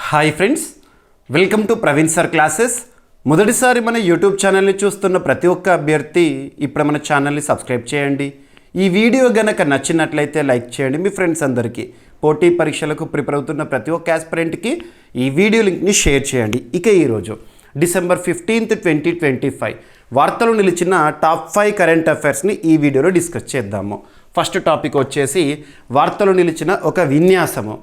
Hi friends, welcome to Praveen sir classes. మొదటిసారి మన YouTube ఛానల్ని చూస్తున్న ప్రతి ఒక్క అభ్యర్థి ఇప్పుడు మన ఛానల్ని సబ్స్క్రైబ్ చేయండి. ఈ వీడియో గనక నచ్చినట్లయితే లైక్ చేయండి. మీ ఫ్రెండ్స్ అందరికీ, పోటీ పరీక్షలకు ప్రిపేర్ అవుతున్న ప్రతి ఒక్క ఆస్పిరెంట్కి ఈ వీడియో లింక్ని షేర్ చేయండి. ఇక ఈరోజు డిసెంబర్ 15, 2025 వార్తలు నిలిచిన టాప్ 5 కరెంట్ అఫైర్స్ని ఈ వీడియోలో డిస్కస్ చేద్దాము. ఫస్ట్ టాపిక్ వచ్చేసి వార్తలు నిలిచిన ఒక విన్యాసము.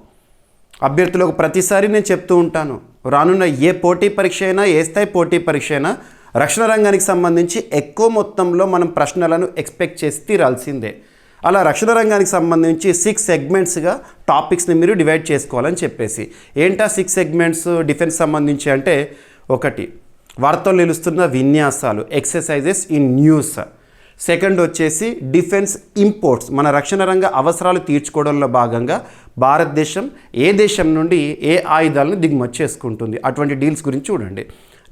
అభ్యర్థులకు ప్రతిసారి నేను చెప్తూ ఉంటాను, రానున్న ఏ పోటీ పరీక్ష అయినా, ఏ స్థాయి పోటీ పరీక్ష అయినా రక్షణ రంగానికి సంబంధించి ఎక్కువ మొత్తంలో మనం ప్రశ్నలను ఎక్స్పెక్ట్ చేసి తీరాల్సిందే. అలా రక్షణ రంగానికి సంబంధించి 6 సెగ్మెంట్స్గా టాపిక్స్ని మీరు డివైడ్ చేసుకోవాలని చెప్పేసి. ఏంటా 6 సెగ్మెంట్స్ డిఫెన్స్ సంబంధించి అంటే, 1 వార్తలు నిలుస్తున్న విన్యాసాలు, ఎక్సర్సైజెస్ ఇన్ న్యూస్. సెకండ్ వచ్చేసి డిఫెన్స్ ఇంపోర్ట్స్, మన రక్షణ రంగ అవసరాలు తీర్చుకోవడంలో భాగంగా భారతదేశం ఏ దేశం నుండి ఏ ఆయుధాలను దిగుమతి చేసుకుంటుంది, అటువంటి డీల్స్ గురించి చూడండి.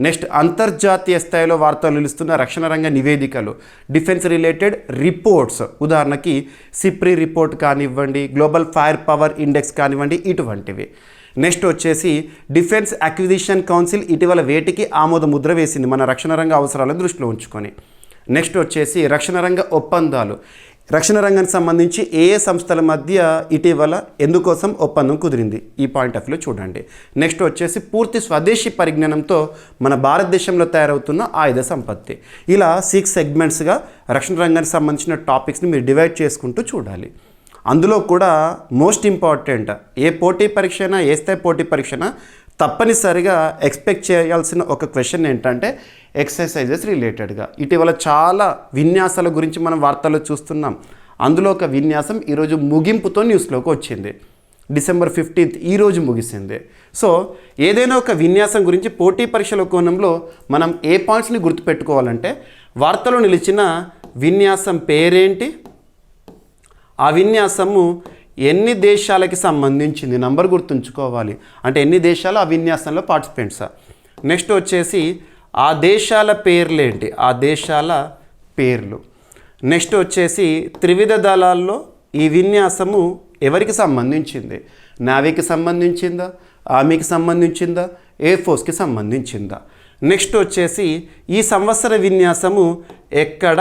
నెక్స్ట్ అంతర్జాతీయ స్థాయిలో వార్తలు నిలుస్తున్న రక్షణ రంగ నివేదికలు, డిఫెన్స్ రిలేటెడ్ రిపోర్ట్స్, ఉదాహరణకి సిప్రి రిపోర్ట్ కానివ్వండి, గ్లోబల్ ఫైర్ పవర్ ఇండెక్స్ కానివ్వండి, ఇటువంటివి. నెక్స్ట్ వచ్చేసి డిఫెన్స్ అక్విజిషన్ కౌన్సిల్ ఇటీవల వేటికి ఆమోద ముద్ర వేసింది మన రక్షణ రంగ అవసరాలను దృష్టిలో ఉంచుకొని. నెక్స్ట్ వచ్చేసి రక్షణ రంగ ఒప్పందాలు, రక్షణ రంగానికి సంబంధించి ఏ సంస్థల మధ్య ఇటీవల ఎందుకోసం ఒప్పందం కుదిరింది, ఈ పాయింట్ ఆఫ్ వ్యూలో చూడండి. నెక్స్ట్ వచ్చేసి పూర్తి స్వదేశీ పరిజ్ఞానంతో మన భారతదేశంలో తయారవుతున్న ఆయుధ సంపత్తి. ఇలా 6 సెగ్మెంట్స్గా రక్షణ రంగానికి సంబంధించిన టాపిక్స్ని మీరు డివైడ్ చేసుకుంటూ చూడాలి. అందులో కూడా మోస్ట్ ఇంపార్టెంట్, ఏ పోటీ పరీక్ష అయినా, ఏ స్థాయి పోటీ పరీక్ష అయినా తప్పనిసరిగా ఎక్స్పెక్ట్ చేయాల్సిన ఒక క్వశ్చన్ ఏంటంటే ఎక్సర్సైజెస్ రిలేటెడ్గా. ఇటీవల చాలా విన్యాసాల గురించి మనం వార్తల్లో చూస్తున్నాం. అందులో ఒక విన్యాసం ఈరోజు ముగింపుతో న్యూస్లోకి వచ్చింది. డిసెంబర్ 15 ఈరోజు ముగిసింది. సో ఏదైనా ఒక విన్యాసం గురించి పోటీ పరీక్షల కోణంలో మనం ఏ పాయింట్స్ని గుర్తుపెట్టుకోవాలంటే, వార్తలో నిలిచిన విన్యాసం పేరేంటి, ఆ విన్యాసము ఎన్ని దేశాలకి సంబంధించింది, నంబర్ గుర్తుంచుకోవాలి. అంటే ఎన్ని దేశాలు ఆ విన్యాసంలో పార్టిసిపెంట్సా. నెక్స్ట్ వచ్చేసి ఆ దేశాల పేర్లేంటి, ఆ దేశాల పేర్లు. నెక్స్ట్ వచ్చేసి త్రివిధ దళాల్లో ఈ విన్యాసము ఎవరికి సంబంధించింది, నావీకి సంబంధించిందా, ఆర్మీకి సంబంధించిందా, ఎయిర్ ఫోర్స్కి సంబంధించిందా. నెక్స్ట్ వచ్చేసి ఈ సంవత్సర విన్యాసము ఎక్కడ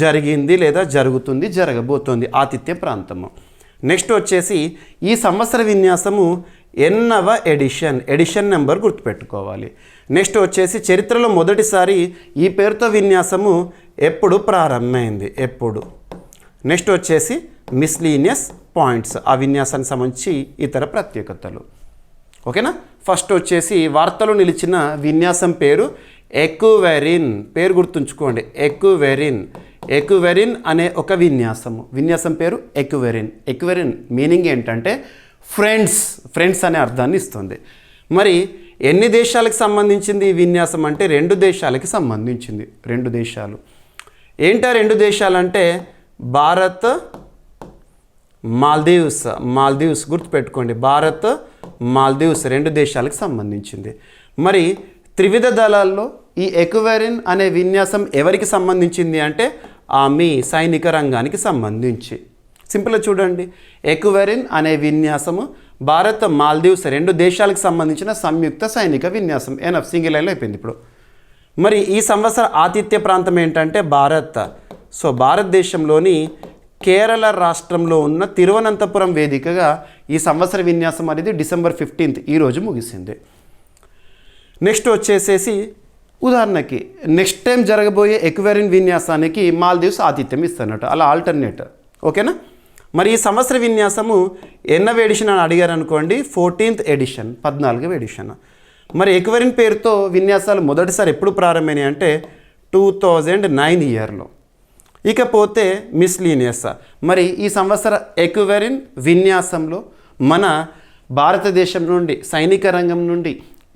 జరిగింది లేదా జరుగుతుంది, జరగబోతోంది, ఆతిథ్య ప్రాంతము. నెక్స్ట్ వచ్చేసి ఈ సంవత్సర విన్యాసము ఎన్నవ ఎడిషన్ నెంబర్ గుర్తుపెట్టుకోవాలి. నెక్స్ట్ వచ్చేసి చరిత్రలో మొదటిసారి ఈ పేరుతో విన్యాసము ఎప్పుడు ప్రారంభమైంది, ఎప్పుడు. నెక్స్ట్ వచ్చేసి మిస్లీనియస్ పాయింట్స్, ఆ విన్యాసానికి సంబంధించి ఇతర ప్రత్యేకతలు. ఓకేనా. ఫస్ట్ వచ్చేసి వార్తలో నిలిచిన విన్యాసం పేరు ఎక్వెరిన్, పేరు గుర్తుంచుకోండి, ఎక్వెరిన్ అనే ఒక విన్యాసం పేరు ఎక్వెరిన్. ఎక్వెరిన్ మీనింగ్ ఏంటంటే ఫ్రెండ్స్ అనే అర్థాన్ని ఇస్తుంది. మరి ఎన్ని దేశాలకు సంబంధించింది ఈ విన్యాసం అంటే 2 దేశాలకి సంబంధించింది. 2 దేశాలు ఏంటా 2 దేశాలంటే భారత్, మాల్దీవ్స్ గుర్తుపెట్టుకోండి, భారత్, మాల్దీవ్స్ 2 దేశాలకు సంబంధించింది. మరి త్రివిధ దళాల్లో ఈ ఎక్వెరిన్ అనే విన్యాసం ఎవరికి సంబంధించింది అంటే ఆర్మీ, సైనిక రంగానికి సంబంధించి. సింపుల్గా చూడండి, ఎక్వెరిన్ అనే విన్యాసము భారత్, మాల్దీవ్స్ 2 దేశాలకు సంబంధించిన సంయుక్త సైనిక విన్యాసం. ఎనఫ్, సింగిల్ లైన్లో అయిపోయింది ఇప్పుడు. మరి ఈ సంవత్సర ఆతిథ్య ప్రాంతం ఏంటంటే భారత్. సో భారతదేశంలోని కేరళ రాష్ట్రంలో ఉన్న తిరువనంతపురం వేదికగా ఈ సంవత్సర విన్యాసం అనేది డిసెంబర్ 15 ఈరోజు ముగిసింది. నెక్స్ట్ వచ్చేసేసి ఉదాహరణకి నెక్స్ట్ టైం జరగబోయే ఎక్వెరిన్ విన్యాసానికి మాల్దీవ్స్ ఆతిథ్యం ఇస్తున్నట్టు, అలా ఆల్టర్నేట్. ఓకేనా. మరి ఈ సంవత్సర విన్యాసము ఎన్నవ ఎడిషన్ అని అడిగారు అనుకోండి, 14th ఎడిషన్, 14వ ఎడిషన్. మరి ఎక్వెరిన్ పేరుతో విన్యాసాలు మొదటిసారి ఎప్పుడు ప్రారంభమైనాయి అంటే 2009 ఇయర్లో. ఇకపోతే మిస్లీనియస్, మరి ఈ సంవత్సర ఎక్వెరిన్ విన్యాసంలో మన భారతదేశం నుండి, సైనిక రంగం నుండి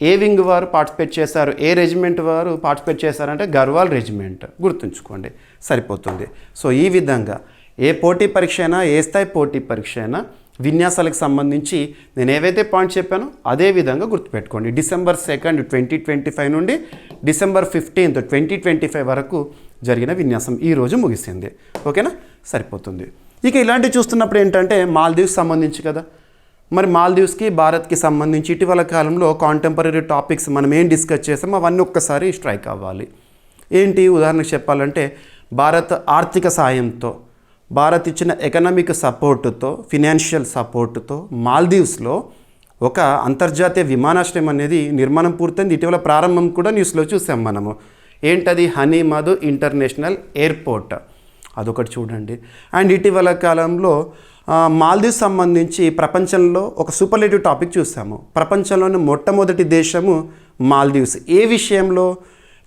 ఏ వింగ్ వారు పార్టిసిపేట్ చేశారు, ఏ రెజిమెంట్ వారు పార్టిసిపేట్ చేశారంటే గర్వాల్ రెజిమెంట్, గుర్తుంచుకోండి, సరిపోతుంది. సో ఈ విధంగా ఏ పోటీ పరీక్ష అయినా, ఏ స్థాయి పోటీ పరీక్ష అయినా విన్యాసాలకు సంబంధించి నేను ఏవైతే పాయింట్స్ చెప్పానో అదే విధంగా గుర్తుపెట్టుకోండి. డిసెంబర్ 2, 2025 నుండి డిసెంబర్ 15, 2025 వరకు జరిగిన విన్యాసం ఈరోజు ముగిసింది. ఓకేనా, సరిపోతుంది. ఇక ఇలాంటివి చూస్తున్నప్పుడు ఏంటంటే మాల్దీవ్స్ సంబంధించి కదా, మరి మాల్దీవ్స్కి భారత్కి సంబంధించి ఇటీవల కాలంలో కాంటెంపరీ టాపిక్స్ మనం ఏం డిస్కస్ చేసామో అవన్నీ ఒక్కసారి స్ట్రైక్ అవ్వాలి. ఏంటి ఉదాహరణకు చెప్పాలంటే భారత్ ఆర్థిక సాయంతో, భారత్ ఇచ్చిన ఎకనామిక్ సపోర్టుతో, ఫినాన్షియల్ సపోర్టుతో మాల్దీవ్స్లో ఒక అంతర్జాతీయ విమానాశ్రయం అనేది నిర్మాణం పూర్తయింది. ఇటీవల ప్రారంభం కూడా న్యూస్లో చూసాం మనము. ఏంటది? హనీ మధు ఇంటర్నేషనల్ ఎయిర్పోర్ట్, అదొకటి చూడండి. అండ్ ఇటీవల కాలంలో మాల్దీవ్స్ సంబంధించి ప్రపంచంలో ఒక సూపర్లేటివ్ టాపిక్ చూసాము. ప్రపంచంలోని మొట్టమొదటి దేశము మాల్దీవ్స్. ఏ విషయంలో?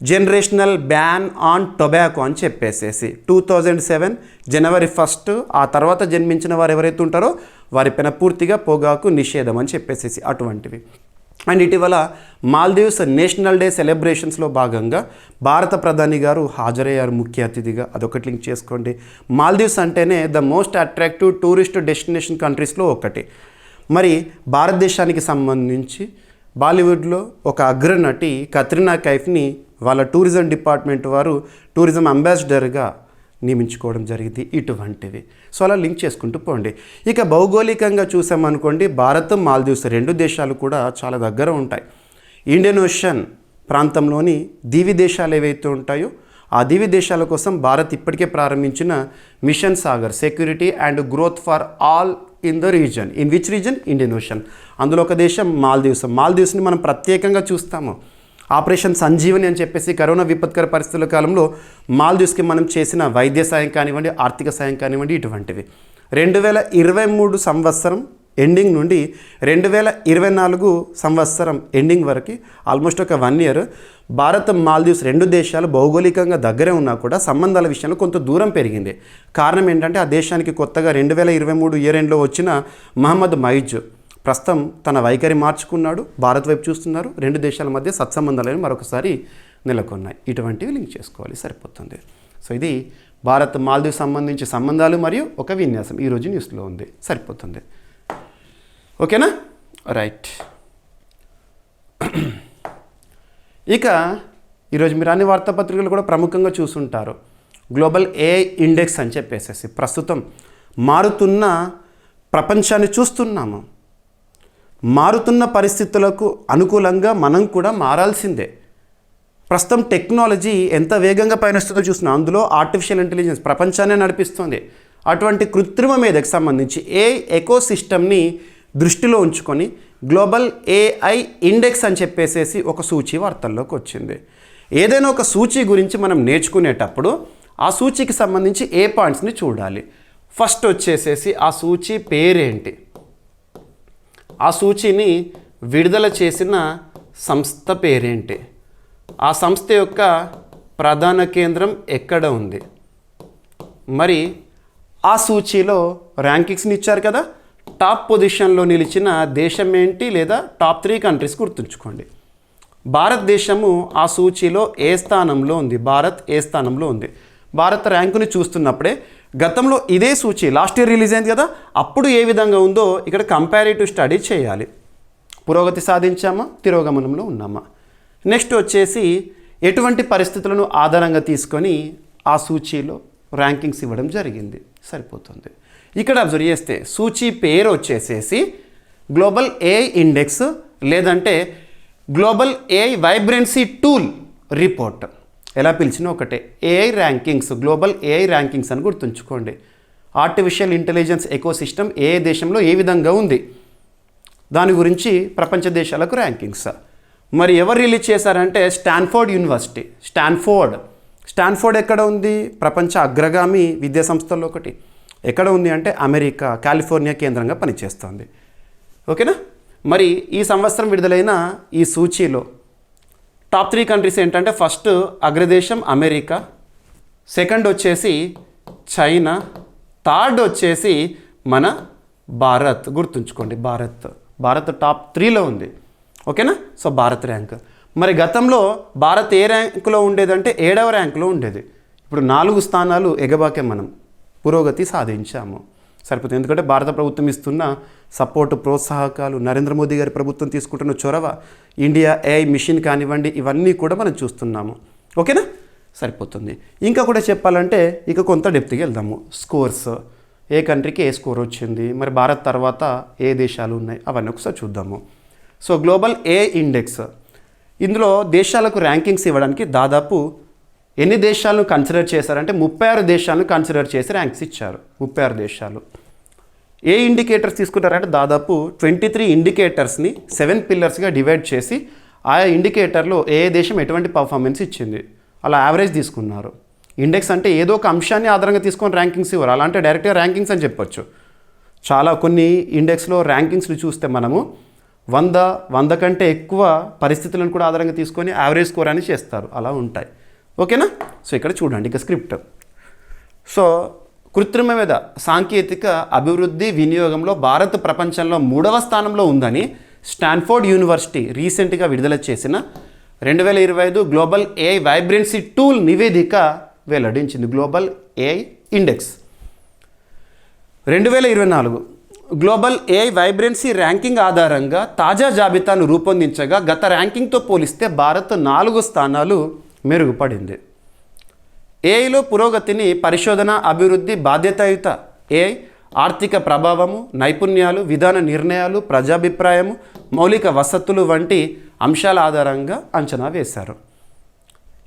జనరేషనల్ బ్యాన్ ఆన్ టొబాకో అని చెప్పేసేసి 2007 జనవరి 1 ఆ తర్వాత జన్మించిన వారు ఎవరైతే ఉంటారో వారిపైన పూర్తిగా పొగాకు నిషేధం అని చెప్పేసేసి అటువంటివి. అండ్ ఇటీవల మాల్దీవ్స్ నేషనల్ డే సెలబ్రేషన్స్లో భాగంగా భారత ప్రధాని గారు హాజరయ్యారు ముఖ్య అతిథిగా. అదొకటి లింక్ చేసుకోండి. మాల్దీవ్స్ అంటేనే the most attractive tourist destination కంట్రీస్లో ఒకటి. మరి భారతదేశానికి సంబంధించి బాలీవుడ్లో ఒక అగ్రనటి కత్రినా కైఫ్ని వాళ్ళ టూరిజం డిపార్ట్మెంట్ వారు టూరిజం అంబాసిడర్గా నియమించుకోవడం జరిగింది. ఇటువంటివి సో అలా లింక్ చేసుకుంటూ పోండి. ఇక భౌగోళికంగా చూసామనుకోండి, భారత్ మాల్దీవ్స్ రెండు దేశాలు కూడా చాలా దగ్గర ఉంటాయి. ఇండియన్ ఓషన్ ప్రాంతంలోని దీవి దేశాలు ఏవైతే ఉంటాయో ఆ దీవి దేశాల కోసం భారత్ ఇప్పటికే ప్రారంభించిన mission Sagar, security and growth for all in the region. In which region? Indian Ocean. అందులో ఒక దేశం మాల్దీవ్స్. మాల్దీవ్స్ని మనం ప్రత్యేకంగా చూస్తాము. ఆపరేషన్ సంజీవని అని చెప్పేసి కరోనా విపత్కర పరిస్థితుల కాలంలో మాల్దీవ్స్కి మనం చేసిన వైద్య సాయం కానివ్వండి, ఆర్థిక సాయం కానివ్వండి, ఇటువంటివి 2023 సంవత్సరం ఎండింగ్ నుండి 2024 సంవత్సరం ఎండింగ్ వరకు ఆల్మోస్ట్ ఒక 1 ఇయర్ భారత్ మాల్దీవ్స్ రెండు దేశాలు భౌగోళికంగా దగ్గరే ఉన్నా కూడా సంబంధాల విషయంలో కొంత దూరం పెరిగింది. కారణం ఏంటంటే ఆ దేశానికి కొత్తగా 2023 ఇయర్ ఎండ్లో వచ్చిన మహమ్మద్ మైజ్ ప్రస్తుతం తన వైఖరి మార్చుకున్నాడు, భారత్ వైపు చూస్తున్నారు. రెండు దేశాల మధ్య సత్సంబంధాలను మరొకసారి నెలకొన్నాయి. ఇటువంటివి లింక్ చేసుకోవాలి, సరిపోతుంది. సో ఇది భారత్ మాల్దీవ్ సంబంధించి సంబంధాలు మరియు ఒక విన్యాసం ఈరోజు న్యూస్లో ఉంది, సరిపోతుంది. ఓకేనా? రైట్. ఇక ఈరోజు మీరు అన్ని వార్తాపత్రికలు కూడా ప్రముఖంగా చూసుంటారు. గ్లోబల్ ఏఐ ఇండెక్స్ అని చెప్పేసేసి ప్రస్తుతం మారుతున్న ప్రపంచాన్ని చూస్తున్నాము. మారుతున్న పరిస్థితులకు అనుకూలంగా మనం కూడా మారాల్సిందే. ప్రస్తుతం టెక్నాలజీ ఎంత వేగంగా పయనిస్తుందో చూస్తున్నాం. అందులో ఆర్టిఫిషియల్ ఇంటెలిజెన్స్ ప్రపంచాన్ని నడిపిస్తుంది. అటువంటి కృత్రిమ మేధకు సంబంధించి ఏఐ ఎకోసిస్టమ్ని దృష్టిలో ఉంచుకొని గ్లోబల్ ఏఐ ఇండెక్స్ అని చెప్పేసేసి ఒక సూచి వార్తల్లోకి వచ్చింది. ఏదైనా ఒక సూచి గురించి మనం నేర్చుకునేటప్పుడు ఆ సూచికి సంబంధించి ఏ పాయింట్స్ని చూడాలి. ఫస్ట్ వచ్చేసేసి ఆ సూచి పేరేంటి, ఆ సూచిని విడుదల చేసిన సంస్థ పేరేంటి, ఆ సంస్థ యొక్క ప్రధాన కేంద్రం ఎక్కడ ఉంది, మరి ఆ సూచీలో ర్యాంకింగ్స్ని ఇచ్చారు కదా, టాప్ పొజిషన్లో నిలిచిన దేశం ఏంటి లేదా టాప్ 3 కంట్రీస్ గుర్తుంచుకోండి. భారతదేశము ఆ సూచీలో ఏ స్థానంలో ఉంది? భారత్ ఏ స్థానంలో ఉంది? భారత్ ర్యాంకుని చూస్తున్నప్పుడే గతంలో ఇదే సూచి లాస్ట్ ఇయర్ రిలీజ్ అయింది కదా, అప్పుడు ఏ విధంగా ఉందో ఇక్కడ కంపారిటివ్ స్టడీ చేయాలి. పురోగతి సాధించామా, తిరోగమనంలో ఉన్నామా? నెక్స్ట్ వచ్చేసి ఎటువంటి పరిస్థితులను ఆధారంగా తీసుకొని ఆ సూచీలో ర్యాంకింగ్స్ ఇవ్వడం జరిగింది, సరిపోతుంది. ఇక్కడ అబ్జర్వ్ చేస్తే సూచీ పేరు వచ్చేసేసి గ్లోబల్ ఏఐ ఇండెక్స్ లేదంటే global AI vibrancy tool report, ఎలా పిలిచినా ఒకటే. AI rankings, global AI rankings అని గుర్తుంచుకోండి. ఆర్టిఫిషియల్ ఇంటెలిజెన్స్ ఎకోసిస్టమ్ ఏ దేశంలో ఏ విధంగా ఉంది దాని గురించి ప్రపంచ దేశాలకు ర్యాంకింగ్స్. మరి ఎవరు రిలీజ్ చేశారంటే స్టాన్ఫోర్డ్ యూనివర్సిటీ. స్టాన్ఫోర్డ్ ఎక్కడ ఉంది? ప్రపంచ అగ్రగామి విద్యా సంస్థల్లో ఒకటి. ఎక్కడ ఉంది అంటే అమెరికా, కాలిఫోర్నియా కేంద్రంగా పనిచేస్తుంది. ఓకేనా? మరి ఈ సంవత్సరం విడుదలైన ఈ సూచీలో టాప్ 3 కంట్రీస్ ఏంటంటే ఫస్ట్ అగ్రదేశం అమెరికా, సెకండ్ వచ్చేసి చైనా, థర్డ్ వచ్చేసి మన భారత్. గుర్తుంచుకోండి, భారత్ టాప్ 3లో ఉంది. ఓకేనా? So Bharat rank. మరి గతంలో భారత్ ఏ ర్యాంకులో ఉండేదంటే 7వ ర్యాంకులో ఉండేది. ఇప్పుడు 4 స్థానాలు ఎగబాకే మనం పురోగతి సాధించాము, సరిపోతుంది. ఎందుకంటే భారత ప్రభుత్వం ఇస్తున్న సపోర్టు, ప్రోత్సాహకాలు, నరేంద్ర మోదీ గారి ప్రభుత్వం తీసుకుంటున్న చొరవ, ఇండియా ఏఐ మిషన్ కానివ్వండి, ఇవన్నీ కూడా మనం చూస్తున్నాము. ఓకేనా? సరిపోతుంది. ఇంకా కూడా చెప్పాలంటే ఇక కొంత డెప్త్కి వెళ్దాము. స్కోర్స్ ఏ కంట్రీకి ఏ స్కోర్ వచ్చింది, మరి భారత్ తర్వాత ఏ దేశాలు ఉన్నాయి, అవన్నీ ఒకసారి చూద్దాము. సో గ్లోబల్ ఏ ఇండెక్స్, ఇందులో దేశాలకు ర్యాంకింగ్స్ ఇవ్వడానికి దాదాపు ఎన్ని దేశాలను కన్సిడర్ చేశారంటే 36 దేశాలను కన్సిడర్ చేసి ర్యాంక్స్ ఇచ్చారు. 36 దేశాలు. ఏ ఇండికేటర్స్ తీసుకుంటారంటే దాదాపు 23 ఇండికేటర్స్ని 7 పిల్లర్స్గా డివైడ్ చేసి ఆయా ఇండికేటర్లో ఏ దేశం ఎటువంటి పర్ఫార్మెన్స్ ఇచ్చింది అలా యావరేజ్ తీసుకున్నారు. ఇండెక్స్ అంటే ఏదో ఒక అంశాన్ని ఆధారంగా తీసుకొని ర్యాంకింగ్స్ ఇవ్వరు, అలా అంటే డైరెక్ట్గా ర్యాంకింగ్స్ అని చెప్పొచ్చు. చాలా కొన్ని ఇండెక్స్లో ర్యాంకింగ్స్ని చూస్తే మనము 100 కంటే ఎక్కువ పరిస్థితులను కూడా ఆధారంగా తీసుకొని యావరేజ్ స్కోర్ అని చేస్తారు, అలా ఉంటాయి. ఓకేనా? సో ఇక్కడ చూడండి ఇక స్క్రిప్ట్. సో కృత్రిమ మేధ సాంకేతిక అభివృద్ధి వినియోగంలో భారత్ ప్రపంచంలో 3వ స్థానంలో ఉందని స్టాన్ఫోర్డ్ యూనివర్సిటీ రీసెంట్గా విడుదల చేసిన 2025 గ్లోబల్ ఏఐ వైబ్రెన్సీ టూల్ నివేదిక వెల్లడించింది. Global AI index 2024 global AI vibrancy ranking ఆధారంగా తాజా జాబితాను రూపొందించగా గత ర్యాంకింగ్తో పోలిస్తే భారత్ 4 స్థానాలు మెరుగుపడింది. ఏఐలో పురోగతిని పరిశోధన, అభివృద్ధి, బాధ్యతాయుత ఏఐ, ఆర్థిక ప్రభావము, నైపుణ్యాలు, విధాన నిర్ణయాలు, ప్రజాభిప్రాయము, మౌలిక వసతులు వంటి అంశాల ఆధారంగా అంచనా వేశారు.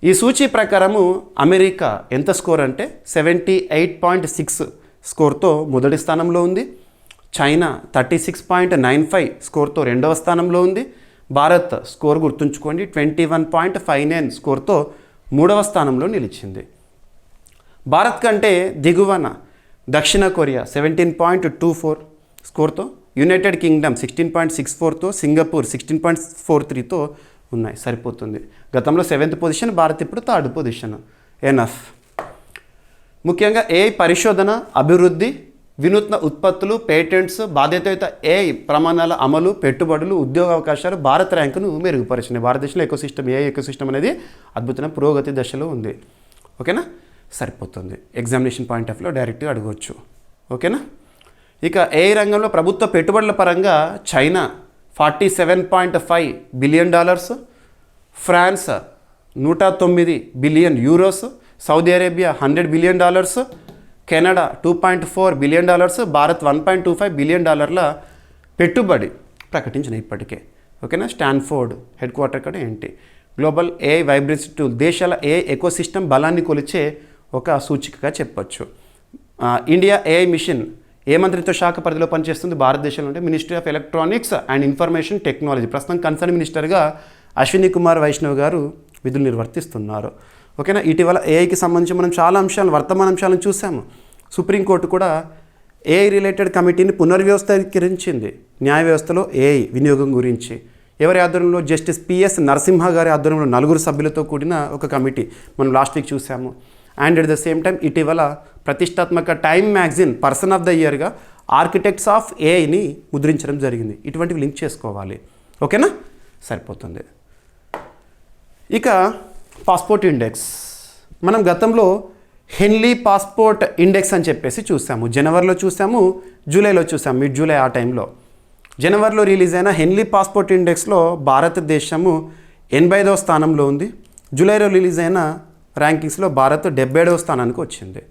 ఈ సూచీ ప్రకారము అమెరికా ఎంత స్కోర్ అంటే 78.6 స్కోర్తో మొదటి స్థానంలో ఉంది. చైనా 36.95 స్కోర్తో రెండవ స్థానంలో ఉంది. భారత్ స్కోర్ గుర్తుంచుకోండి 21.59 స్కోర్తో 3వ స్థానంలో నిలిచింది. భారత్ కంటే దిగువన దక్షిణ కొరియా 17.24 స్కోర్తో, యునైటెడ్ కింగ్డమ్ 16.64తో, సింగపూర్ 16.43తో ఉన్నాయి. సరిపోతుంది. గతంలో 7th పొజిషన్, భారత్ ఇప్పుడు 3rd పొజిషన్. ఎనఫ్. ముఖ్యంగా ఏఐ పరిశోధన, అభివృద్ధి, వినూత్న ఉత్పత్తులు, పేటెంట్స్, బాధ్యతాయుత ఏఐ ప్రమాణాల అమలు, పెట్టుబడులు, ఉద్యోగ అవకాశాలు భారత్ ర్యాంకును మెరుగుపరిచినాయి. భారతదేశంలో ఎకోసిస్టమ్, ఏఐ ఎకోసిస్టమ్ అనేది అద్భుతమైన పురోగతి దశలో ఉంది. ఓకేనా? సరిపోతుంది. ఎగ్జామినేషన్ పాయింట్ ఆఫ్ వ్యూలో డైరెక్ట్గా అడగవచ్చు. ఓకేనా? ఇక ఏఐ రంగంలో ప్రభుత్వ పెట్టుబడుల పరంగా China $47.5 billion, France $109 billion, Saudi Arabia $100 billion, Canada $2.4 billion, Bharat $1.25 billion పెట్టుబడి ప్రకటించిన ఇప్పటికే. ఓకేనా? స్టాన్ఫోర్డ్ హెడ్ క్వార్టర్ కూడా ఏంటి? గ్లోబల్ ఏఐ వైబ్రెన్సీ టూల్ దేశాల ఏఐ ఎకోసిస్టమ్ బలాన్ని కొలిచే ఒక సూచికగా చెప్పొచ్చు. ఇండియా ఏఐ మిషన్ ఏ మంత్రిత్వ శాఖ పరిధిలో పనిచేస్తుంది భారతదేశంలో అంటే ministry of electronics and information technology. ప్రస్తుతం కన్సర్న్ మినిస్టర్గా అశ్విని కుమార్ వైష్ణవ్ గారు విధులు నిర్వర్తిస్తున్నారు. ఓకేనా? ఇటీవల ఏఐకి సంబంధించి మనం చాలా అంశాలను, వర్తమాన అంశాలను చూసాము. సుప్రీంకోర్టు కూడా ఏఐ రిలేటెడ్ కమిటీని పునర్వ్యవస్థీకరించింది. న్యాయ వ్యవస్థలో ఏఐ వినియోగం గురించి ఎవరి ఆధ్వర్యంలో? జస్టిస్ పిఎస్ నరసింహ గారి ఆధ్వర్యంలో 4 సభ్యులతో కూడిన ఒక కమిటీ మనం లాస్ట్ వీక్ చూసాము. And at the same time ఇటీవల ప్రతిష్టాత్మక Time magazine person of the ఇయర్గా ఆర్కిటెక్ట్స్ ఆఫ్ ఏఐని ముద్రించడం జరిగింది. ఇటువంటివి లింక్ చేసుకోవాలి. ఓకేనా? సరిపోతుంది. ఇక పాస్పోర్ట్ ఇండెక్స్, మనం గతంలో హెన్లీ పాస్పోర్ట్ ఇండెక్స్ అని చెప్పేసి చూసాము. జనవరిలో చూసాము, జూలైలో చూసాము, మిడ్ జూలై ఆ టైంలో. జనవరిలో రిలీజ్ అయిన హెన్లీ పాస్పోర్ట్ ఇండెక్స్లో భారతదేశము 85వ స్థానంలో ఉంది. జూలైలో రిలీజ్ అయిన ర్యాంకింగ్స్లో భారత్ 77వ స్థానానికి వచ్చింది.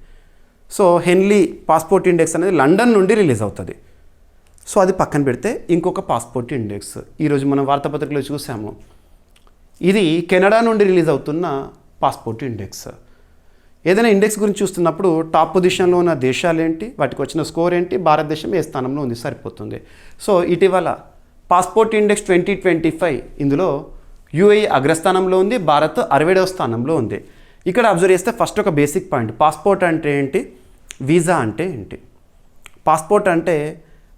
సో హెన్లీ పాస్పోర్ట్ ఇండెక్స్ అనేది లండన్ నుండి రిలీజ్ అవుతుంది. సో అది పక్కన పెడితే ఇంకొక పాస్పోర్ట్ ఇండెక్స్ ఈరోజు మనం వార్తాపత్రికలో చూసాము. ఇది కెనడా నుండి రిలీజ్ అవుతున్న పాస్పోర్ట్ ఇండెక్స్. ఏదైనా ఇండెక్స్ గురించి చూస్తున్నప్పుడు టాప్ పొజిషన్లో ఉన్న దేశాలు ఏంటి, వాటికి వచ్చిన స్కోర్ ఏంటి, భారతదేశం ఏ స్థానంలో ఉంది, సరిపోతుంది. సో ఇటీవల పాస్పోర్ట్ ఇండెక్స్ 2025 ఇందులో యూఏఈ అగ్రస్థానంలో ఉంది, భారత్ 67వ స్థానంలో ఉంది. ఇక్కడ అబ్జర్వ్ చేస్తే ఫస్ట్ ఒక బేసిక్ పాయింట్, పాస్పోర్ట్ అంటే ఏంటి, వీసా అంటే ఏంటి. పాస్పోర్ట్ అంటే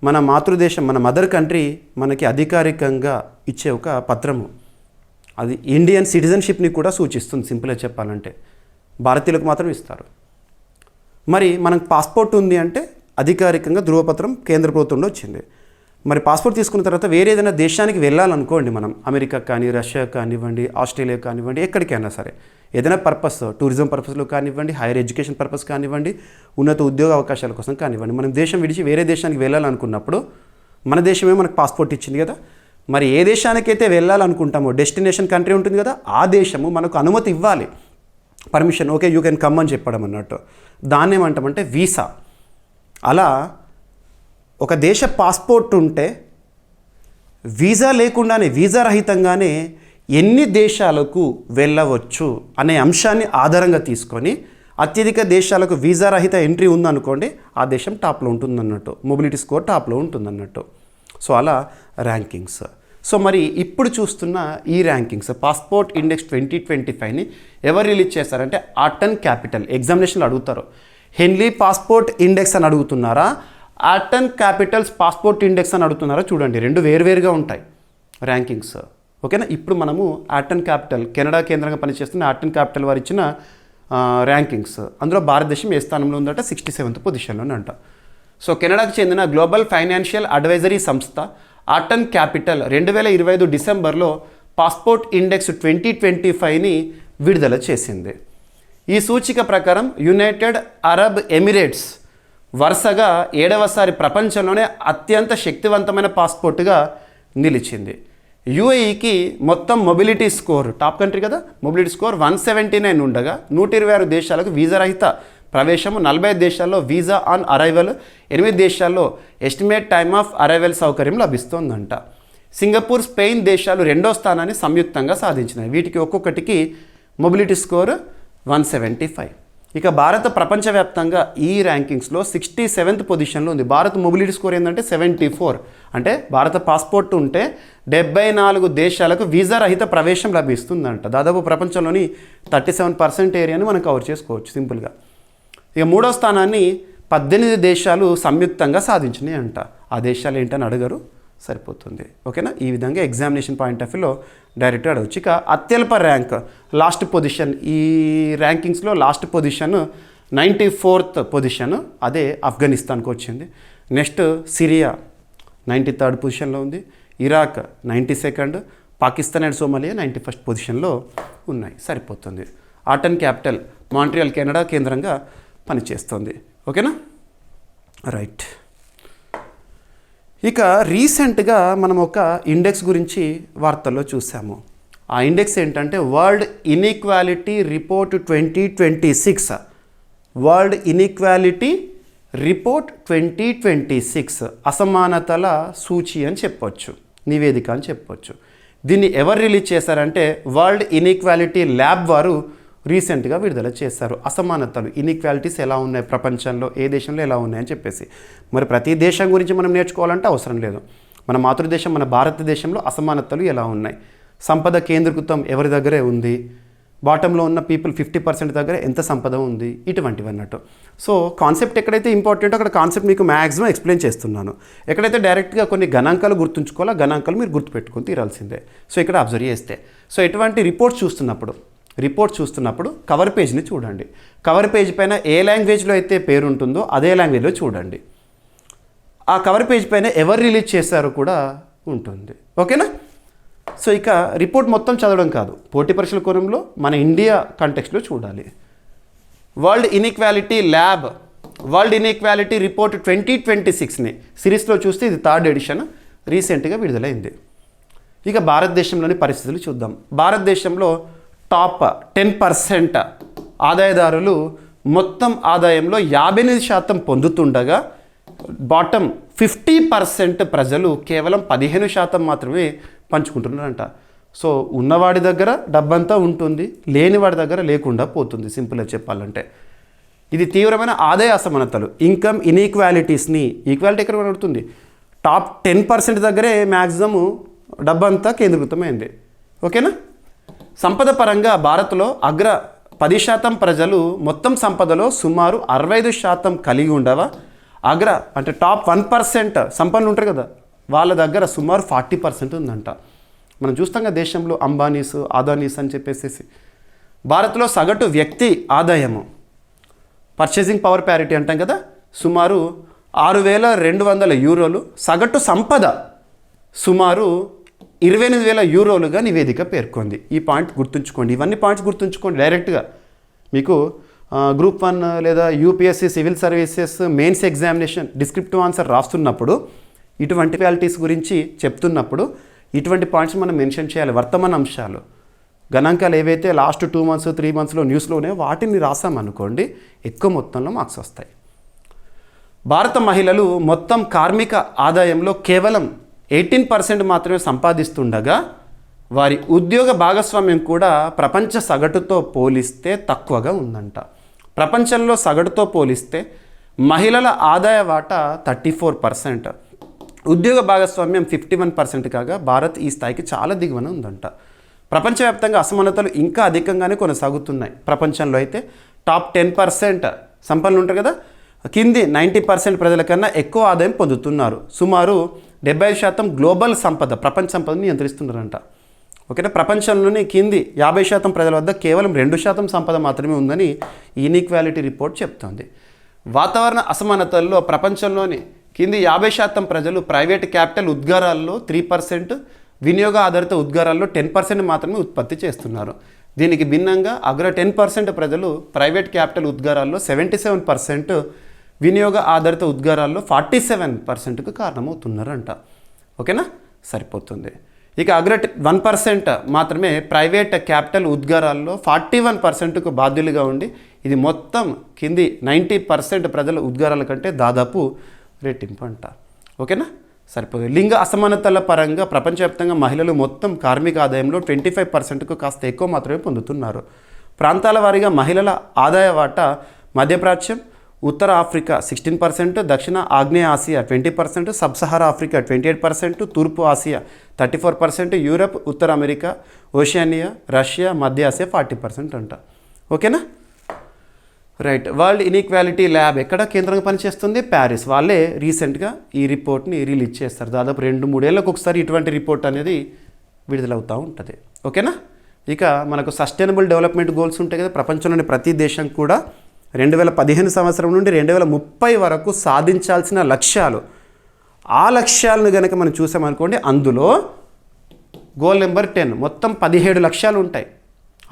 మన మాతృదేశం, మన మదర్ కంట్రీ మనకి అధికారికంగా ఇచ్చే ఒక పత్రము. అది ఇండియన్ సిటిజన్షిప్ని కూడా సూచిస్తుంది. సింపుల్గా చెప్పాలంటే భారతీయులకు మాత్రం ఇస్తారు. మరి మనకు పాస్పోర్ట్ ఉంది అంటే అధికారికంగా ధృవపత్రం కేంద్ర ప్రభుత్వంలో వచ్చింది. మరి పాస్పోర్ట్ తీసుకున్న తర్వాత వేరే ఏదైనా దేశానికి వెళ్ళాలనుకోండి, మనం అమెరికా కానీ, రష్యా కానివ్వండి, ఆస్ట్రేలియా కానివ్వండి, ఎక్కడికైనా సరే ఏదైనా పర్పస్, టూరిజం పర్పస్లో కానివ్వండి, హైయర్ ఎడ్యుకేషన్ పర్పస్ కానివ్వండి, ఉన్నత ఉద్యోగ అవకాశాల కోసం కానివ్వండి, మనం దేశం విడిచి వేరే దేశానికి వెళ్ళాలనుకున్నప్పుడు మన దేశమే మనకు పాస్పోర్ట్ ఇచ్చింది కదా. మరి ఏ దేశానికైతే వెళ్ళాలనుకుంటామో డెస్టినేషన్ కంట్రీ ఉంటుంది కదా, ఆ దేశము మనకు అనుమతి ఇవ్వాలి, permission, okay you can come అని చెప్పడం అన్నట్టు. దాన్ని ఏమంటామంటే వీసా. అలా ఒక దేశ పాస్పోర్ట్ ఉంటే వీసా లేకుండానే, వీసా రహితంగానే ఎన్ని దేశాలకు వెళ్ళవచ్చు అనే అంశాన్ని ఆధారంగా తీసుకొని అత్యధిక దేశాలకు వీసా రహిత ఎంట్రీ ఉందనుకోండి, ఆ దేశం టాప్లో ఉంటుందన్నట్టు, మొబిలిటీ స్కోర్ టాప్లో ఉంటుందన్నట్టు. సో అలా ర్యాంకింగ్స్. సో మరి ఇప్పుడు చూస్తున్న ఈ ర్యాంకింగ్స్ పాస్పోర్ట్ ఇండెక్స్ 2025ని ఎవరు రిలీజ్ చేశారంటే ఆర్టన్ క్యాపిటల్. ఎగ్జామినేషన్లో అడుగుతారు, హెన్లీ పాస్పోర్ట్ ఇండెక్స్ అని అడుగుతున్నారా, ఆర్టన్ క్యాపిటల్స్ పాస్పోర్ట్ ఇండెక్స్ అని అడుగుతున్నారా? చూడండి, రెండు వేరువేరుగా ఉంటాయి ర్యాంకింగ్స్. ఓకేనా. ఇప్పుడు మనము ఆర్టన్ క్యాపిటల్, కెనడా కేంద్రంగా పనిచేస్తున్న ఆర్టన్ క్యాపిటల్ వారు ఇచ్చిన ర్యాంకింగ్స్, అందులో భారతదేశం ఏ స్థానంలో ఉందంట? 67th పొజిషన్లోనే అంట. సో కెనడాకు చెందిన గ్లోబల్ ఫైనాన్షియల్ అడ్వైజరీ సంస్థ ఆర్టన్ క్యాపిటల్ 2025 డిసెంబర్లో పాస్పోర్ట్ ఇండెక్స్ 2025ని విడుదల చేసింది. ఈ సూచిక ప్రకారం యునైటెడ్ అరబ్ ఎమిరేట్స్ వరుసగా 7వసారి ప్రపంచంలోనే అత్యంత శక్తివంతమైన పాస్పోర్ట్గా నిలిచింది. యూఏఈకి మొత్తం మొబిలిటీ స్కోర్, టాప్ కంట్రీ కదా, మొబిలిటీ స్కోర్ 179 ఉండగా 126 దేశాలకు వీసా రహిత ప్రవేశము, 45 దేశాల్లో వీసా ఆన్ అరైవల్, 8 దేశాల్లో ఎస్టిమేట్ టైమ్ ఆఫ్ అరైవల్ సౌకర్యం లభిస్తోందంట. సింగపూర్, స్పెయిన్ దేశాలు 2వ స్థానాన్ని సంయుక్తంగా సాధించినాయి. వీటికి ఒక్కొక్కటికి మొబిలిటీ స్కోర్ 175. ఇక భారత ప్రపంచవ్యాప్తంగా ఈ ర్యాంకింగ్స్లో 67th పొజిషన్లో ఉంది. భారత్ మొబిలిటీ స్కోర్ ఏంటంటే 74. అంటే భారత పాస్పోర్ట్ ఉంటే 74 దేశాలకు వీసా రహిత ప్రవేశం లభిస్తుందంట. దాదాపు ప్రపంచంలోని 37% ఏరియాని మనం కవర్ చేసుకోవచ్చు సింపుల్గా. ఇక 3వ స్థానాన్ని 18 దేశాలు సంయుక్తంగా సాధించినాయి అంట. ఆ దేశాలు ఏంటని అడగరు, సరిపోతుంది. ఓకేనా. ఈ విధంగా ఎగ్జామినేషన్ పాయింట్ ఆఫ్ వ్యూలో డైరెక్ట్గా అడగచ్చు. ఇక అత్యల్ప ర్యాంక్, లాస్ట్ పొజిషన్, ఈ ర్యాంకింగ్స్లో లాస్ట్ పొజిషన్ 94th పొజిషన్, అదే ఆఫ్ఘనిస్తాన్కి వచ్చింది. నెక్స్ట్ సిరియా 93rd పొజిషన్లో ఉంది. Iraq 92nd, Pakistan and Somalia 91st పొజిషన్లో ఉన్నాయి. సరిపోతుంది. ఆర్టన్ క్యాపిటల్ మాంట్రియాల్, కెనడా కేంద్రంగా పనిచేస్తుంది. ఓకేనా, రైట్. ఇక రీసెంట్గా మనం ఒక ఇండెక్స్ గురించి వార్తల్లో చూసాము. ఆ ఇండెక్స్ ఏంటంటే world inequality report 2026. World inequality report 2026 అసమానతల సూచి అని చెప్పొచ్చు, నివేదిక అని చెప్పొచ్చు. దీన్ని ఎవరు రిలీజ్ చేశారంటే వరల్డ్ ఇన్ఈక్వాలిటీ ల్యాబ్ వారు రీసెంట్గా విడుదల చేశారు. అసమానతలు, ఇన్ఈక్వాలిటీస్ ఎలా ఉన్నాయి ప్రపంచంలో, ఏ దేశంలో ఎలా ఉన్నాయని చెప్పేసి. మరి ప్రతి దేశం గురించి మనం నేర్చుకోవాలంటే అవసరం లేదు. మన మాతృదేశం, మన భారతదేశంలో అసమానతలు ఎలా ఉన్నాయి, సంపద కేంద్రీకృతం ఎవరి దగ్గరే ఉంది, బాటంలో ఉన్న పీపుల్ 50% దగ్గర ఎంత సంపద ఉంది, ఇటువంటివి అన్నట్టు. సో కాన్సెప్ట్ ఎక్కడైతే ఇంపార్టెంటో అక్కడ కాన్సెప్ట్ మీకు మ్యాక్సిమం ఎక్స్ప్లెయిన్ చేస్తున్నాను. ఎక్కడైతే డైరెక్ట్గా కొన్ని గణాంకాలు గుర్తుంచుకోవాలో గణాంకాలు మీరు గుర్తుపెట్టుకొని తీరాల్సిందే. సో ఇక్కడ అబ్జర్వ్ చేస్తే, సో ఎటువంటి రిపోర్ట్ చూస్తున్నప్పుడు కవర్ పేజ్ని చూడండి. కవర్ పేజ్ పైన ఏ లాంగ్వేజ్లో అయితే పేరు ఉంటుందో అదే లాంగ్వేజ్లో చూడండి. ఆ కవర్ పేజ్ పైన ఎవరు రిలీజ్ చేశారో కూడా ఉంటుంది. ఓకేనా. సో ఇక రిపోర్ట్ మొత్తం చదవడం కాదు, పోటీ పరీక్షల కోణంలో మన ఇండియా కంటెక్స్ట్లో చూడాలి. World inequality lab world inequality report 2026ని సిరీస్లో చూస్తే ఇది 3rd ఎడిషన్, రీసెంట్గా విడుదలైంది. ఇక భారతదేశంలోని పరిస్థితులు చూద్దాం. భారతదేశంలో టాప్ 10% ఆదాయదారులు మొత్తం ఆదాయంలో 58% పొందుతుండగా బాటమ్ 50% ప్రజలు కేవలం 15% మాత్రమే పంచుకుంటున్నారంట. సో ఉన్నవాడి దగ్గర డబ్బంతా ఉంటుంది, లేనివాడి దగ్గర లేకుండా పోతుంది, సింపుల్గా చెప్పాలంటే. ఇది తీవ్రమైన ఆదాయ అసమానతలు, ఇన్కమ్ ఇన్ఈక్వాలిటీస్ని, ఈక్వాలిటీ ఎక్కడ పడుతుంది, టాప్ 10% దగ్గరే మ్యాక్సిమం డబ్బంతా కేంద్రీకృతమైంది. ఓకేనా. సంపద పరంగా భారత్లో అగ్ర 10% ప్రజలు మొత్తం సంపదలో సుమారు 65% కలిగి ఉండవా, అగ్ర అంటే టాప్ 1% సంపన్నులు ఉంటారు కదా, వాళ్ళ దగ్గర సుమారు 40% ఉందంట. మనం చూస్తాం కదా దేశంలో అంబానీస్, అదానీస్ అని చెప్పేసి. భారత్లో సగటు వ్యక్తి ఆదాయము, పర్చేసింగ్ పవర్ ప్యారిటీ అంటాం కదా, సుమారు 6,200 యూరోలు, సగటు సంపద సుమారు 28,000 యూరోలుగా నివేదిక పేర్కొంది. ఈ పాయింట్ గుర్తుంచుకోండి, ఇవన్నీ పాయింట్స్ గుర్తుంచుకోండి. డైరెక్ట్గా మీకు గ్రూప్ 1 లేదా UPSC civil services mains examination descriptive answer రాస్తున్నప్పుడు ఇటువంటి క్వాలిటీస్ గురించి చెప్తున్నప్పుడు ఇటువంటి పాయింట్స్ మనం మెన్షన్ చేయాలి. వర్తమాన అంశాలు, గణాంకాలు ఏవైతే లాస్ట్ 2 months 3 monthsలో న్యూస్లో ఉన్నాయో వాటిని రాసామనుకోండి, ఎక్కువ మొత్తంలో మార్క్స్ వస్తాయి. భారత మహిళలు మొత్తం కార్మిక ఆదాయంలో కేవలం 18% మాత్రమే సంపాదిస్తుండగా వారి ఉద్యోగ భాగస్వామ్యం కూడా ప్రపంచ సగటుతో పోలిస్తే తక్కువగా ఉందంట. ప్రపంచంలో సగటుతో పోలిస్తే మహిళల ఆదాయ వాటా 34%, ఉద్యోగ భాగస్వామ్యం 51% కాగా భారత్ ఈ స్థాయికి చాలా దిగువన ఉందంట. ప్రపంచవ్యాప్తంగా అసమానతలు ఇంకా అధికంగానే కొనసాగుతున్నాయి. ప్రపంచంలో అయితే టాప్ 10% సంపన్నులు ఉంటారు కదా, కింది 90% ప్రజల కన్నా ఎక్కువ ఆదాయం పొందుతున్నారు. సుమారు 75% గ్లోబల్ సంపద, ప్రపంచ సంపదని నియంత్రిస్తున్నారంట. ఓకేనా, ప్రపంచంలోని కింది 50% ప్రజల వద్ద కేవలం 2% సంపద మాత్రమే ఉందని ఈనీక్వాలిటీ రిపోర్ట్ చెప్తోంది. వాతావరణ అసమానతల్లో ప్రపంచంలోని కింది 50% ప్రజలు ప్రైవేట్ క్యాపిటల్ ఉద్గారాల్లో 3%, వినియోగ ఆధారిత ఉద్గారాల్లో 10% మాత్రమే ఉత్పత్తి చేస్తున్నారు. దీనికి భిన్నంగా అగ్ర 10% ప్రజలు ప్రైవేట్ క్యాపిటల్ ఉద్గారాల్లో 77%, వినియోగ ఆధారిత ఉద్గారాల్లో 47%కు కారణమవుతున్నారంట. ఓకేనా, సరిపోతుంది. ఇక అగ్ర 1% మాత్రమే ప్రైవేట్ క్యాపిటల్ ఉద్గారాల్లో 41%కు బాధ్యులుగా ఉండి ఇది మొత్తం కింది 90% ప్రజల ఉద్గారాల కంటే దాదాపు రెట్టింపు అంట. ఓకేనా, సరిపోతుంది. లింగ అసమానతల పరంగా ప్రపంచవ్యాప్తంగా మహిళలు మొత్తం కార్మిక ఆదాయంలో 25%కు కాస్త ఎక్కువ మాత్రమే పొందుతున్నారు. ప్రాంతాల వారీగా మహిళల ఆదాయ వాటా మధ్యప్రాచ్యం, ఉత్తర ఆఫ్రికా 16%, దక్షిణ ఆగ్నేయ ఆసియా 20%, సబ్ సహారా ఆఫ్రికా 28%, తూర్పు ఆసియా 34%, యూరప్, ఉత్తర అమెరికా, ఓషియానియా, రష్యా, మధ్య ఆసియా 40% అంట. ఓకేనా, రైట్. వరల్డ్ ఇన్ఈక్వాలిటీ ల్యాబ్ ఎక్కడ కేంద్రంగా పనిచేస్తుంది? ప్యారిస్. వాళ్ళే రీసెంట్గా ఈ రిపోర్ట్ని రిలీజ్ చేస్తారు. దాదాపు 2-3 ఏళ్ళకు ఒకసారి ఇటువంటి రిపోర్ట్ అనేది విడుదలవుతూ ఉంటుంది. ఓకేనా, ఇక మనకు సస్టైనబుల్ డెవలప్మెంట్ గోల్స్ ఉంటాయి కదా, ప్రపంచంలోని ప్రతి దేశం కూడా 2015 సంవత్సరం నుండి 2030 వరకు సాధించాల్సిన లక్ష్యాలు, ఆ లక్ష్యాలను కనుక మనం చూసామనుకోండి, అందులో గోల్ నెంబర్ 10 మొత్తం 17 లక్ష్యాలు ఉంటాయి.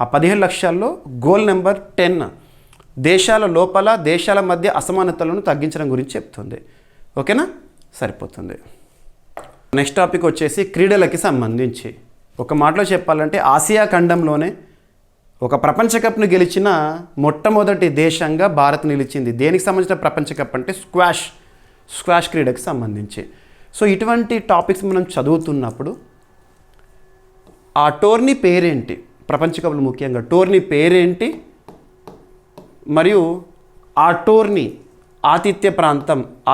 ఆ 17 లక్ష్యాల్లో గోల్ నెంబర్ 10 దేశాల లోపల దేశాల మధ్య అసమానతలను తగ్గించడం గురించి చెప్తుంది. ఓకేనా, సరిపోతుంది. నెక్స్ట్ టాపిక్ వచ్చేసి క్రీడలకి సంబంధించి. ఒక మాటలో చెప్పాలంటే ఆసియా ఖండంలోనే ఒక ప్రపంచ కప్ను గెలిచిన మొట్టమొదటి దేశంగా భారత్ నిలిచింది. దేనికి సంబంధించిన ప్రపంచ కప్ అంటే స్క్వాష్ క్రీడకి సంబంధించి. సో ఇటువంటి టాపిక్స్ మనం చదువుతున్నప్పుడు ఆ టోర్నీ పేరేంటి, ప్రపంచ కప్లు ముఖ్యంగా టోర్నీ పేరేంటి, మరియు ఆ టోర్నీ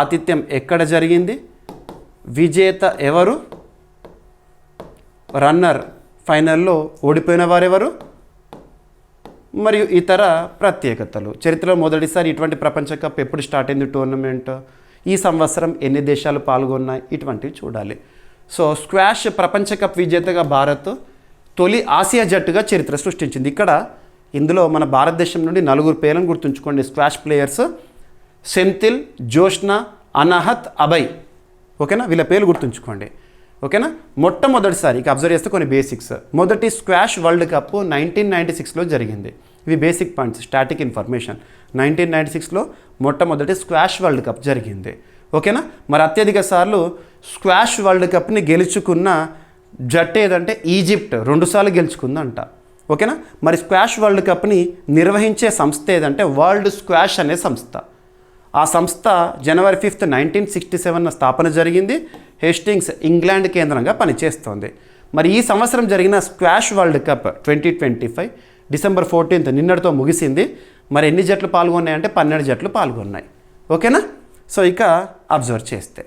ఆతిథ్యం ఎక్కడ జరిగింది, విజేత ఎవరు, రన్నర్ ఫైనల్లో ఓడిపోయిన వారెవరు, మరియు ఇతర ప్రత్యేకతలు. చరిత్రలో మొదటిసారి ఇటువంటి ప్రపంచ కప్ ఎప్పుడు స్టార్ట్ అయింది టోర్నమెంట్, ఈ సంవత్సరం ఎన్ని దేశాలు పాల్గొన్నాయి, ఇటువంటివి చూడాలి. సో స్క్వాష్ ప్రపంచ కప్ విజేతగా భారత్ తొలి ఆసియా జట్టుగా చరిత్ర సృష్టించింది. ఇందులో మన భారతదేశం నుండి 4 పేర్లను గుర్తుంచుకోండి. Squash players Senthil, Joshna, Anahat, Abhay. ఓకేనా, వీళ్ళ పేర్లు గుర్తుంచుకోండి. ఓకేనా, మొట్టమొదటిసారి ఇక అబ్జర్వ్ చేస్తే కొన్ని బేసిక్స్. మొదటి స్క్వాష్ వరల్డ్ కప్ 1996లో జరిగింది. ఇవి బేసిక్ పాయింట్స్, స్టాటిక్ ఇన్ఫర్మేషన్. 1996లో మొట్టమొదటి స్క్వాష్ వరల్డ్ కప్ జరిగింది. ఓకేనా, మరి అత్యధిక సార్లు స్క్వాష్ వరల్డ్ కప్ని గెలుచుకున్న జట్టు ఏదంటే ఈజిప్ట్ 2 సార్లు గెలుచుకుందంట. ఓకేనా, మరి స్క్వాష్ వరల్డ్ కప్ని నిర్వహించే సంస్థ ఏదంటే వరల్డ్ స్క్వాష్ అనే సంస్థ. ఆ సంస్థ జనవరి 5, 1967 స్థాపన జరిగింది. హేస్టింగ్స్, ఇంగ్లాండ్ కేంద్రంగా పనిచేస్తోంది. మరి ఈ సంవత్సరం జరిగిన స్క్వాష్ వరల్డ్ కప్ 2025 డిసెంబర్ 14 నిన్నటితో ముగిసింది. మరి ఎన్ని జట్లు పాల్గొన్నాయంటే 12 జట్లు పాల్గొన్నాయి. ఓకేనా, సో ఇక అబ్జర్వ్ చేస్తే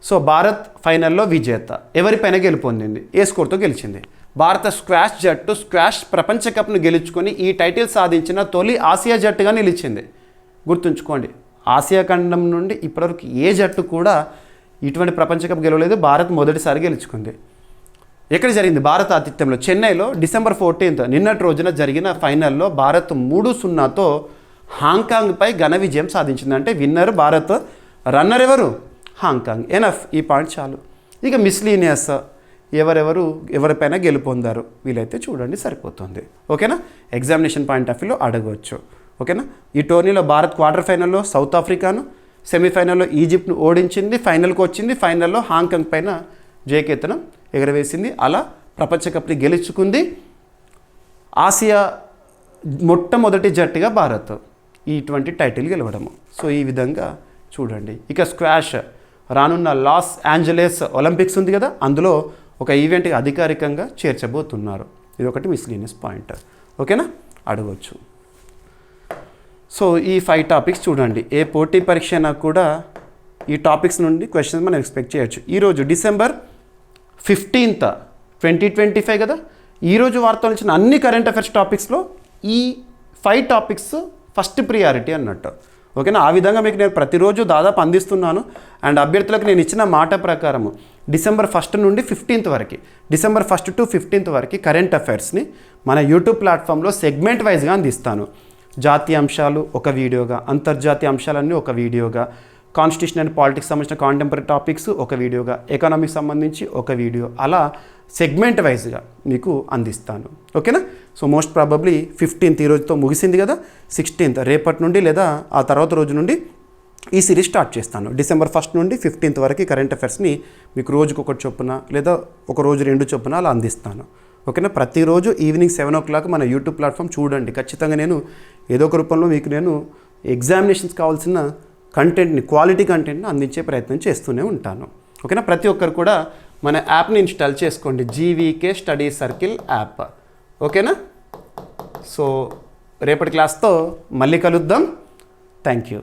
సో భారత్ ఫైనల్లో విజేత, ఎవరిపైన గెలుపొందింది, ఏ స్కోర్తో గెలిచింది. భారత స్క్వాష్ జట్టు స్క్వాష్ ప్రపంచ కప్ను గెలుచుకొని ఈ టైటిల్ సాధించిన తొలి ఆసియా జట్టుగా నిలిచింది. గుర్తుంచుకోండి, ఆసియా ఖండం నుండి ఇప్పటివరకు ఏ జట్టు కూడా ఇటువంటి ప్రపంచ కప్ గెలవలేదు. భారత్ మొదటిసారి గెలుచుకుంది. ఎక్కడ జరిగింది? భారత ఆతిథ్యంలో చెన్నైలో డిసెంబర్ 14 నిన్నటి రోజున జరిగిన ఫైనల్లో భారత్ 3-0తో హాంకాంగ్పై ఘన విజయం సాధించింది. అంటే విన్నర్ భారత్, రన్నర్ ఎవరు? హాంకాంగ్. ఎనఫ్, ఈ పాయింట్ చాలు. ఇక మిస్లీనియస్, ఎవరిపైన గెలుపొందారు వీలైతే చూడండి, సరిపోతుంది. ఓకేనా, ఎగ్జామినేషన్ పాయింట్ ఆఫ్ వ్యూలో అడగవచ్చు. ఓకేనా, ఈ టోర్నీలో భారత్ క్వార్టర్ ఫైనల్లో సౌత్ ఆఫ్రికాను, సెమీఫైనల్లో ఈజిప్ట్ను ఓడించింది, ఫైనల్కి వచ్చింది. ఫైనల్లో హాంకాంగ్ పైన జయకేతనం ఎగరవేసింది. అలా ప్రపంచ కప్ని గెలుచుకుంది ఆసియా మొట్టమొదటి జట్టుగా భారత్ ఇటువంటి టైటిల్ గెలవడము. సో ఈ విధంగా చూడండి. ఇక స్క్వాష్ రానున్న లాస్ ఏంజలస్ ఒలింపిక్స్ ఉంది కదా, అందులో ఒక ఈవెంట్కి అధికారికంగా చేర్చబోతున్నారు. ఇది ఒకటి మిస్లీనియస్ పాయింట్. ఓకేనా, అడగవచ్చు. సో ఈ 5 టాపిక్స్ చూడండి. ఏ పోటీ పరీక్ష అయినా కూడా ఈ టాపిక్స్ నుండి క్వశ్చన్స్ మనం ఎక్స్పెక్ట్ చేయొచ్చు. ఈరోజు December 15th 2025 కదా, ఈరోజు వార్తలు ఇచ్చిన అన్ని కరెంట్ అఫైర్స్ టాపిక్స్లో ఈ 5 టాపిక్స్ ఫస్ట్ ప్రియారిటీ అన్నట్టు. ఓకేనా, ఆ విధంగా మీకు నేను ప్రతిరోజు దాదాపు అందిస్తున్నాను. అండ్ అభ్యర్థులకు నేను ఇచ్చిన మాట ప్రకారము December 1st నుండి 15th వరకు, December 1st to 15th వరకు కరెంట్ అఫైర్స్ని మన యూట్యూబ్ ప్లాట్ఫామ్లో సెగ్మెంట్ వైజ్గా అందిస్తాను. జాతీయ అంశాలు ఒక వీడియోగా, అంతర్జాతీయ అంశాలన్నీ ఒక వీడియోగా, కాన్స్టిట్యూషన్ అండ్ పాలిటిక్స్ సంబంధించిన కాంటెంపరీ టాపిక్స్ ఒక వీడియోగా, ఎకనామిక్స్ సంబంధించి ఒక వీడియో, అలా సెగ్మెంట్ వైజ్గా మీకు అందిస్తాను. ఓకేనా, సో మోస్ట్ ప్రాబబ్లీ 15th ఈ రోజుతో ముగిసింది కదా, 16th రేపటి నుండి లేదా ఆ తర్వాత రోజు నుండి ఈ సిరీస్ స్టార్ట్ చేస్తాను. December 1st నుండి 15th వరకు కరెంట్ అఫైర్స్ని మీకు రోజుకు ఒకటి చొప్పున లేదా ఒక రోజు 2 చొప్పున అలా అందిస్తాను. ఓకేనా, ప్రతిరోజు ఈవినింగ్ 7 o'clock మన యూట్యూబ్ ప్లాట్ఫామ్ చూడండి. ఖచ్చితంగా నేను ఏదో ఒక రూపంలో మీకు నేను ఎగ్జామినేషన్స్ కావాల్సిన కంటెంట్ని, క్వాలిటీ కంటెంట్ని అందించే ప్రయత్నం చేస్తూనే ఉంటాను. ఓకేనా, ప్రతి ఒక్కరు కూడా మన యాప్ని ఇన్స్టాల్ చేసుకోండి, GVK స్టడీ సర్కిల్ యాప్. ఓకేనా, సో రేపటి క్లాస్తో మళ్ళీ కలుద్దాం. Thank you.